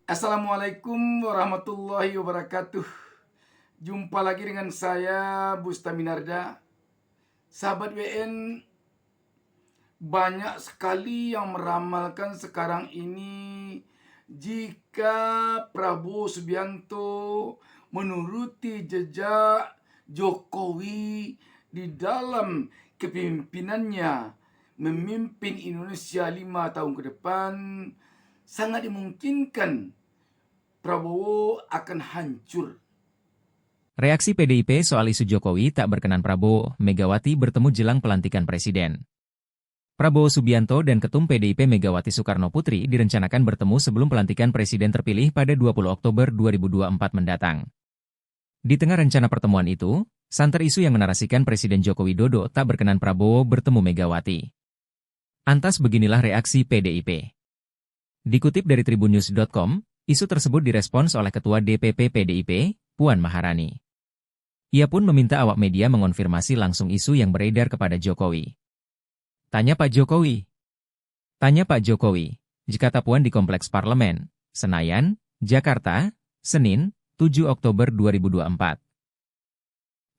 Assalamualaikum warahmatullahi wabarakatuh. Jumpa lagi dengan saya Bustaminarda. Sahabat WN, banyak sekali yang meramalkan sekarang ini jika Prabowo Subianto menuruti jejak Jokowi di dalam kepemimpinannya memimpin Indonesia 5 tahun ke depan, sangat dimungkinkan Prabowo akan hancur. Reaksi PDIP soal isu Jokowi tak berkenan Prabowo, Megawati bertemu jelang pelantikan Presiden. Prabowo Subianto dan Ketum PDIP Megawati Soekarno Putri direncanakan bertemu sebelum pelantikan Presiden terpilih pada 20 Oktober 2024 mendatang. Di tengah rencana pertemuan itu, santer isu yang menarasikan Presiden Joko Widodo tak berkenan Prabowo bertemu Megawati. Antas beginilah reaksi PDIP. Dikutip dari tribunnews.com, isu tersebut direspons oleh Ketua DPP PDIP, Puan Maharani. Ia pun meminta awak media mengonfirmasi langsung isu yang beredar kepada Jokowi. Tanya Pak Jokowi. Tanya Pak Jokowi, jika Puan di Kompleks Parlemen, Senayan, Jakarta, Senin, 7 Oktober 2024.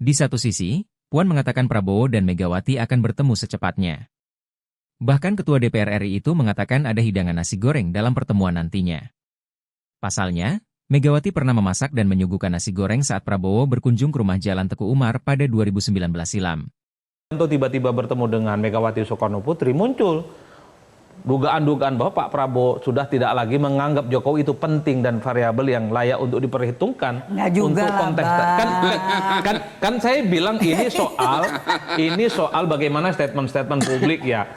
Di satu sisi, Puan mengatakan Prabowo dan Megawati akan bertemu secepatnya. Bahkan Ketua DPR RI itu mengatakan ada hidangan nasi goreng dalam pertemuan nantinya. Pasalnya, Megawati pernah memasak dan menyuguhkan nasi goreng saat Prabowo berkunjung ke rumah Jalan Teguh Umar pada 2019 silam. Tentu tiba-tiba bertemu dengan Megawati Soekarno Putri, muncul dugaan-dugaan bahwa Pak Prabowo sudah tidak lagi menganggap Jokowi itu penting dan variabel yang layak untuk diperhitungkan untuk konteks. Kan saya bilang ini soal bagaimana statement-statement publik ya.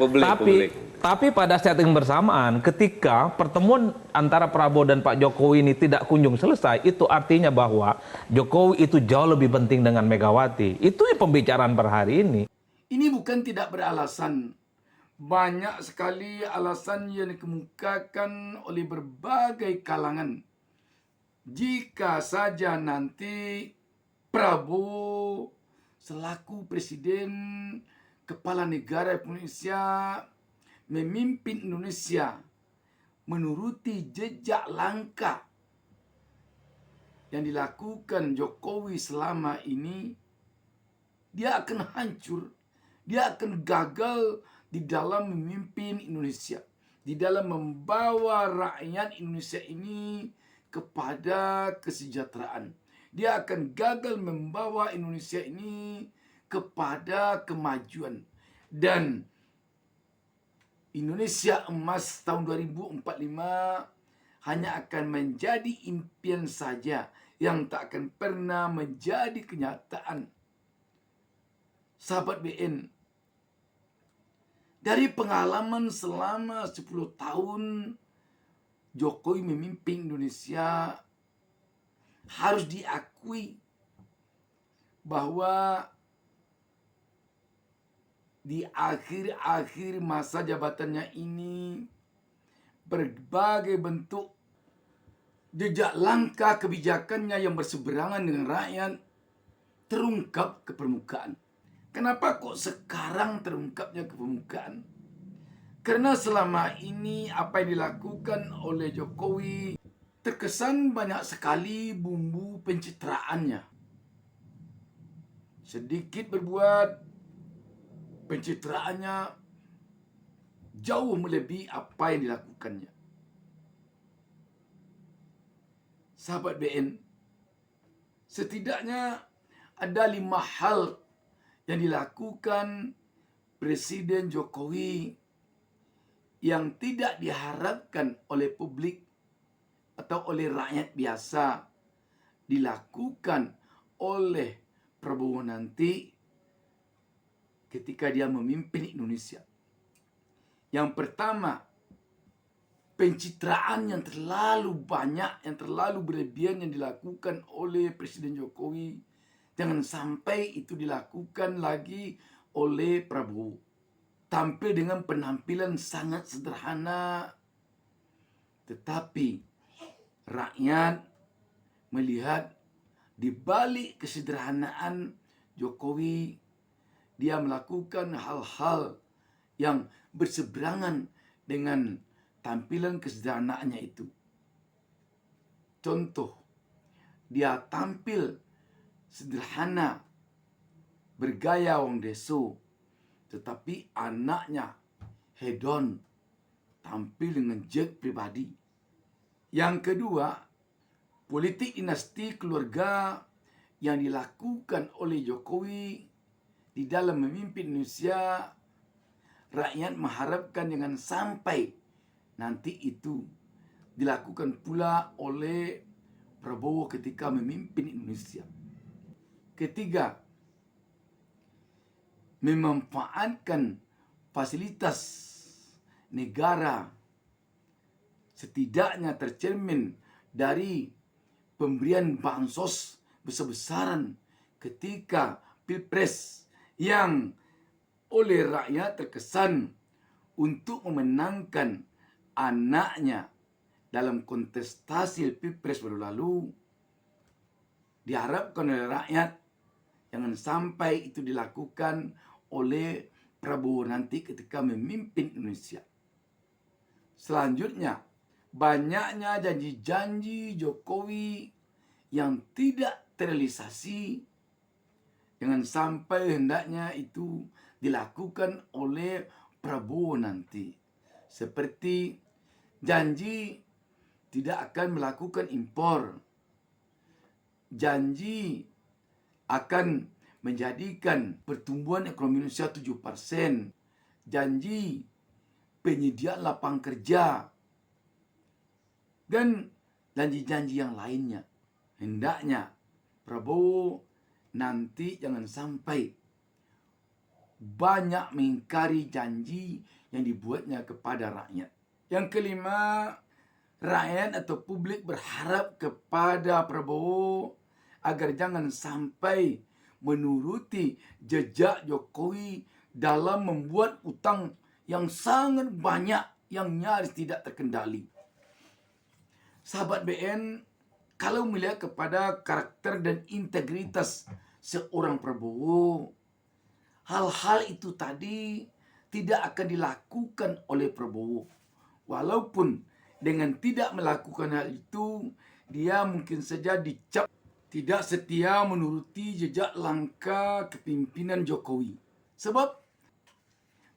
Tapi pada setting bersamaan, ketika pertemuan antara Prabowo dan Pak Jokowi ini tidak kunjung selesai, itu artinya bahwa Jokowi itu jauh lebih penting dengan Megawati. Itu yang pembicaraan per hari ini. Ini bukan tidak beralasan. Banyak sekali alasan yang dikemukakan oleh berbagai kalangan. Jika saja nanti Prabowo selaku Presiden Kepala Negara Indonesia memimpin Indonesia menuruti jejak langkah yang dilakukan Jokowi selama ini, dia akan hancur, dia akan gagal di dalam memimpin Indonesia, di dalam membawa rakyat Indonesia ini kepada kesejahteraan. Dia akan gagal membawa Indonesia ini kepada kemajuan. Dan Indonesia emas tahun 2045 hanya akan menjadi impian saja yang tak akan pernah menjadi kenyataan. Sahabat BN, dari pengalaman selama 10 tahun Jokowi memimpin Indonesia, harus diakui bahwa di akhir-akhir masa jabatannya ini, berbagai bentuk jejak langkah kebijakannya yang berseberangan dengan rakyat terungkap ke permukaan. Kenapa kok sekarang terungkapnya ke permukaan? Karena selama ini apa yang dilakukan oleh Jokowi terkesan banyak sekali bumbu pencitraannya. Sedikit berbuat, pencitraannya jauh melebihi apa yang dilakukannya. Sahabat BN, setidaknya ada 5 hal yang dilakukan Presiden Jokowi yang tidak diharapkan oleh publik atau oleh rakyat biasa dilakukan oleh Prabowo nanti ketika dia memimpin Indonesia. Yang pertama, pencitraan yang terlalu banyak, yang terlalu berlebihan yang dilakukan oleh Presiden Jokowi. Jangan sampai itu dilakukan lagi oleh Prabowo. Tampil dengan penampilan sangat sederhana, tetapi rakyat melihat di balik kesederhanaan Jokowi, dia melakukan hal-hal yang berseberangan dengan tampilan kesederhanaannya itu. contoh, dia tampil sederhana, bergaya wong deso, tetapi anaknya hedon, tampil dengan jet pribadi. Yang kedua, politik dinasti keluarga yang dilakukan oleh Jokowi di dalam memimpin Indonesia, rakyat mengharapkan jangan sampai nanti itu dilakukan pula oleh Prabowo ketika memimpin Indonesia. Ketiga, memanfaatkan fasilitas negara, setidaknya tercermin dari pemberian bansos besar-besaran ketika Pilpres yang oleh rakyat terkesan untuk memenangkan anaknya dalam kontestasi Pilpres baru lalu. Diharapkan oleh rakyat jangan sampai itu dilakukan oleh Prabowo nanti ketika memimpin Indonesia. Selanjutnya, banyaknya janji-janji Jokowi yang tidak terrealisasi, jangan sampai hendaknya itu dilakukan oleh Prabowo nanti. Seperti janji tidak akan melakukan impor, janji akan menjadikan pertumbuhan ekonomi Indonesia 7%, janji penyediaan lapangan kerja, dan janji-janji yang lainnya. Hendaknya Prabowo nanti jangan sampai banyak mengingkari janji yang dibuatnya kepada rakyat. Yang kelima, rakyat atau publik berharap kepada Prabowo agar jangan sampai menuruti jejak Jokowi dalam membuat utang yang sangat banyak yang nyaris tidak terkendali. Sahabat BN, kalau melihat kepada karakter dan integritas seorang Prabowo, hal-hal itu tadi tidak akan dilakukan oleh Prabowo. Walaupun dengan tidak melakukan hal itu, dia mungkin saja dicap tidak setia menuruti jejak langkah kepimpinan Jokowi. Sebab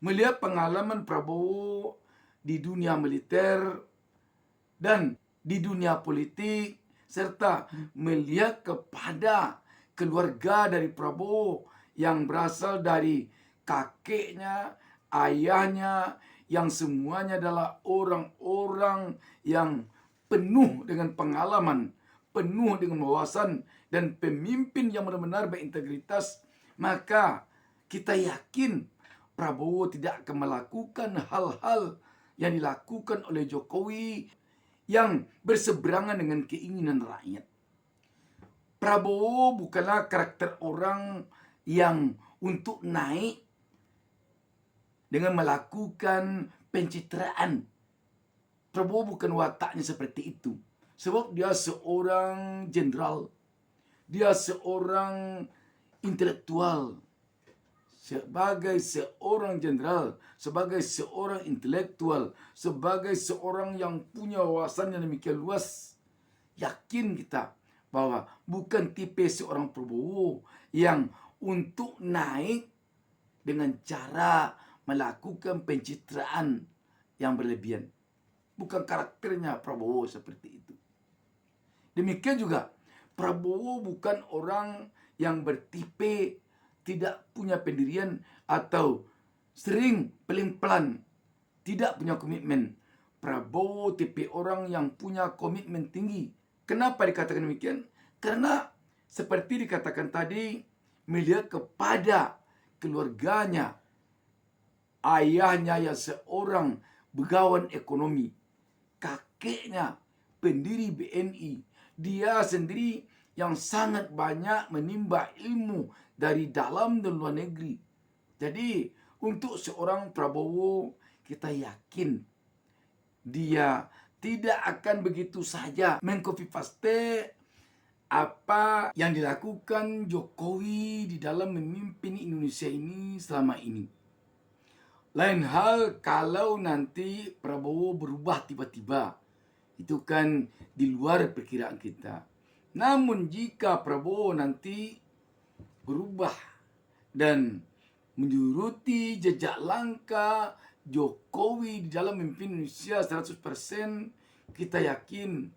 melihat pengalaman Prabowo di dunia militer dan di dunia politik, serta melihat kepada keluarga dari Prabowo yang berasal dari kakeknya, ayahnya, yang semuanya adalah orang-orang yang penuh dengan pengalaman, penuh dengan wawasan, dan pemimpin yang benar-benar berintegritas, maka kita yakin Prabowo tidak akan melakukan hal-hal yang dilakukan oleh Jokowi yang berseberangan dengan keinginan rakyat. Prabowo bukanlah karakter orang yang untuk naik dengan melakukan pencitraan. Prabowo bukan wataknya seperti itu. Sebab dia seorang jenderal, dia seorang intelektual. Sebagai seorang jenderal, sebagai seorang intelektual, sebagai seorang yang punya wawasan yang demikian luas, yakin kita bahwa bukan tipe seorang Prabowo yang untuk naik dengan cara melakukan pencitraan yang berlebihan. Bukan karakternya Prabowo seperti itu. Demikian juga Prabowo bukan orang yang bertipe tidak punya pendirian atau sering pelin-pelan, tidak punya komitmen. Prabowo tipe orang yang punya komitmen tinggi. Kenapa dikatakan demikian? Karena seperti dikatakan tadi, melihat kepada keluarganya, ayahnya yang seorang begawan ekonomi, kakeknya pendiri BNI, dia sendiri yang sangat banyak menimba ilmu dari dalam dan luar negeri. Jadi untuk seorang Prabowo, kita yakin dia tidak akan begitu saja mengcopy paste apa yang dilakukan Jokowi di dalam memimpin Indonesia ini selama ini. Lain hal kalau nanti Prabowo berubah tiba-tiba. Itu kan di luar perkiraan kita. Namun jika Prabowo nanti berubah dan menuruti jejak langkah Jokowi di dalam memimpin Indonesia 100%, kita yakin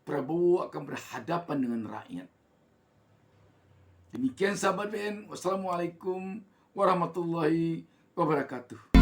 Prabowo akan berhadapan dengan rakyat. Demikian sahabat BN, wassalamualaikum warahmatullahi wabarakatuh.